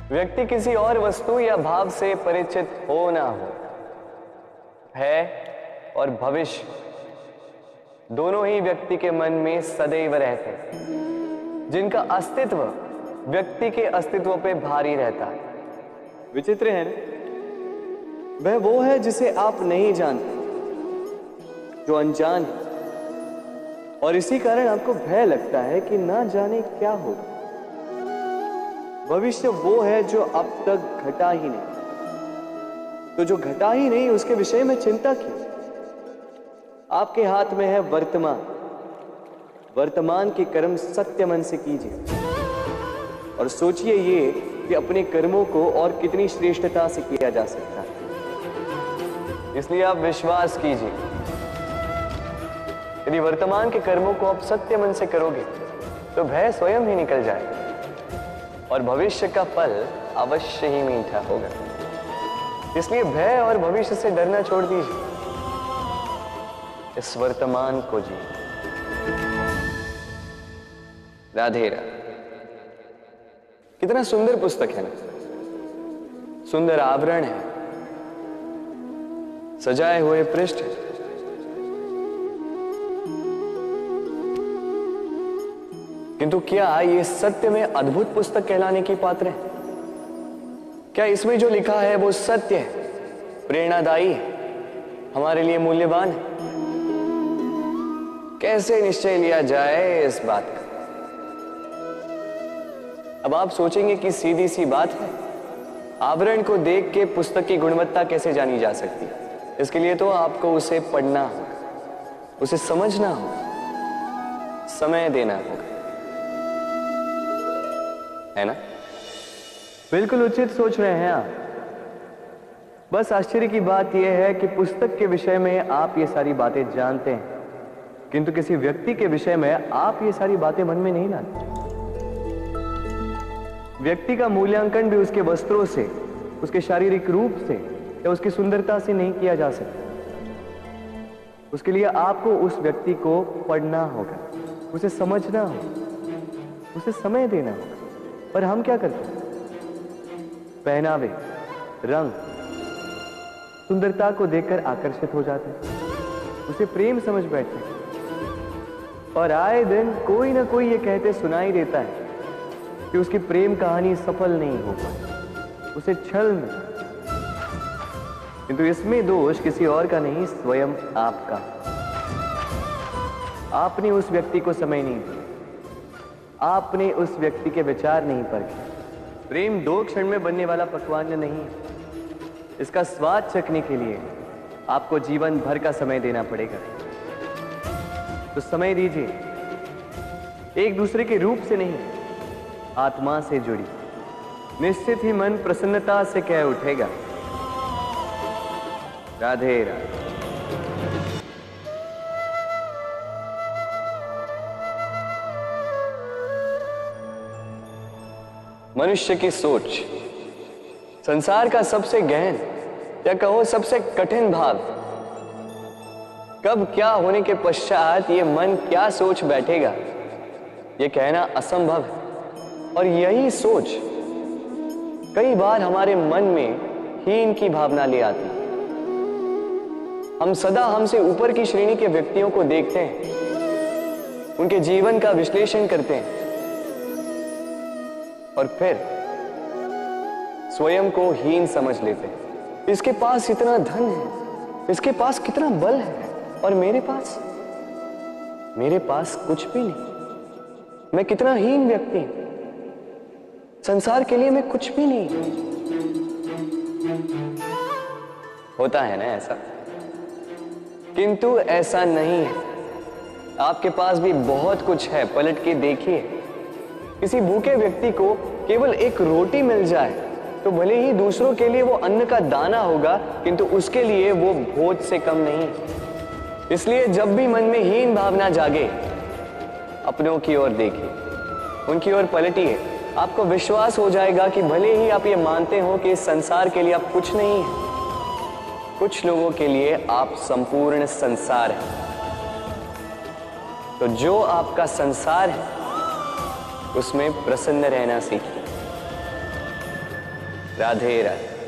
व्यक्ति किसी और वस्तु या भाव से परिचित हो ना हो, भय और भविष्य दोनों ही व्यक्ति के मन में सदैव रहते हैं, जिनका अस्तित्व व्यक्ति के अस्तित्व पे भारी रहता है। विचित्र है ना? वह वो है जिसे आप नहीं जानते, जो अनजान है, और इसी कारण आपको भय लगता है कि ना जाने क्या होगा। भविष्य वो है जो अब तक घटा ही नहीं, तो जो घटा ही नहीं उसके विषय में चिंता क्यों? आपके हाथ में है वर्तमान। वर्तमान के कर्म सत्य मन से कीजिए और सोचिए ये कि अपने कर्मों को और कितनी श्रेष्ठता से किया जा सकता है। इसलिए आप विश्वास कीजिए, यदि वर्तमान के कर्मों को आप सत्य मन से करोगे तो भय स्वयं ही निकल जाएगा और भविष्य का फल अवश्य ही मीठा होगा। इसलिए भय और भविष्य से डरना छोड़ दीजिए, इस वर्तमान को जी। राधे राधे। कितना सुंदर पुस्तक है ना, सुंदर आवरण है, सजाए हुए पृष्ठ है। किंतु क्या ये सत्य में अद्भुत पुस्तक कहलाने की पात्र है? क्या इसमें जो लिखा है वो सत्य है, प्रेरणादायी है, हमारे लिए मूल्यवान है? कैसे निश्चय लिया जाए इस बात का? अब आप सोचेंगे कि सीधी सी बात है, आवरण को देख के पुस्तक की गुणवत्ता कैसे जानी जा सकती है? इसके लिए तो आपको उसे पढ़ना होगा, उसे समझना होगा, समय देना होगा, है ना? बिल्कुल उचित सोच रहे हैं आप। बस आश्चर्य की बात यह है कि पुस्तक के विषय में आप ये सारी बातें जानते हैं, किंतु किसी व्यक्ति के विषय में आप ये सारी बातें मन में नहीं लाते। व्यक्ति का मूल्यांकन भी उसके वस्त्रों से, उसके शारीरिक रूप से या उसकी सुंदरता से नहीं किया जा सकता। उसके लिए आपको उस व्यक्ति को पढ़ना होगा, उसे समझना होगा, उसे समय देना होगा। पर हम क्या करते हैं? पहनावे, रंग, सुंदरता को देखकर आकर्षित हो जाते हैं, उसे प्रेम समझ बैठते हैं और आए दिन कोई ना कोई ये कहते सुनाई देता है कि उसकी प्रेम कहानी सफल नहीं हो पाई, उसे छल में। किंतु इसमें दोष किसी और का नहीं, स्वयं आपका। आपने उस व्यक्ति को समय नहीं दिया, आपने उस व्यक्ति के विचार नहीं परखे। प्रेम 2 क्षण में बनने वाला पकवान नहीं है। इसका स्वाद चखने के लिए आपको जीवन भर का समय देना पड़ेगा। तो समय दीजिए, एक दूसरे के रूप से नहीं, आत्मा से जुड़ी। निश्चित ही मन प्रसन्नता से कह उठेगा, राधे राधे। मनुष्य की सोच संसार का सबसे गहन या कहो सबसे कठिन भाव। कब क्या होने के पश्चात ये मन क्या सोच बैठेगा, ये कहना असंभव है। और यही सोच कई बार हमारे मन में हीन की भावना ले आती है। हम सदा हमसे ऊपर की श्रेणी के व्यक्तियों को देखते हैं, उनके जीवन का विश्लेषण करते हैं और फिर स्वयं को हीन समझ लेते हैं। इसके पास इतना धन है, इसके पास कितना बल है, और मेरे पास कुछ भी नहीं। मैं कितना हीन व्यक्ति हूं, संसार के लिए मैं कुछ भी नहीं। होता है ना ऐसा? किंतु ऐसा नहीं है। आपके पास भी बहुत कुछ है, पलट के देखिए। किसी भूखे व्यक्ति को केवल एक रोटी मिल जाए तो भले ही दूसरों के लिए वो अन्न का दाना होगा, किंतु उसके लिए वो भोज से कम नहीं। इसलिए जब भी मन में हीन भावना जागे, अपनों की ओर देखिए, उनकी ओर पलटिए। आपको विश्वास हो जाएगा कि भले ही आप ये मानते हो कि इस संसार के लिए आप कुछ नहीं है, कुछ लोगों के लिए आप संपूर्ण संसार हैं। तो जो आपका संसार है उसमें प्रसन्न रहना सीखिए। राधे राधे।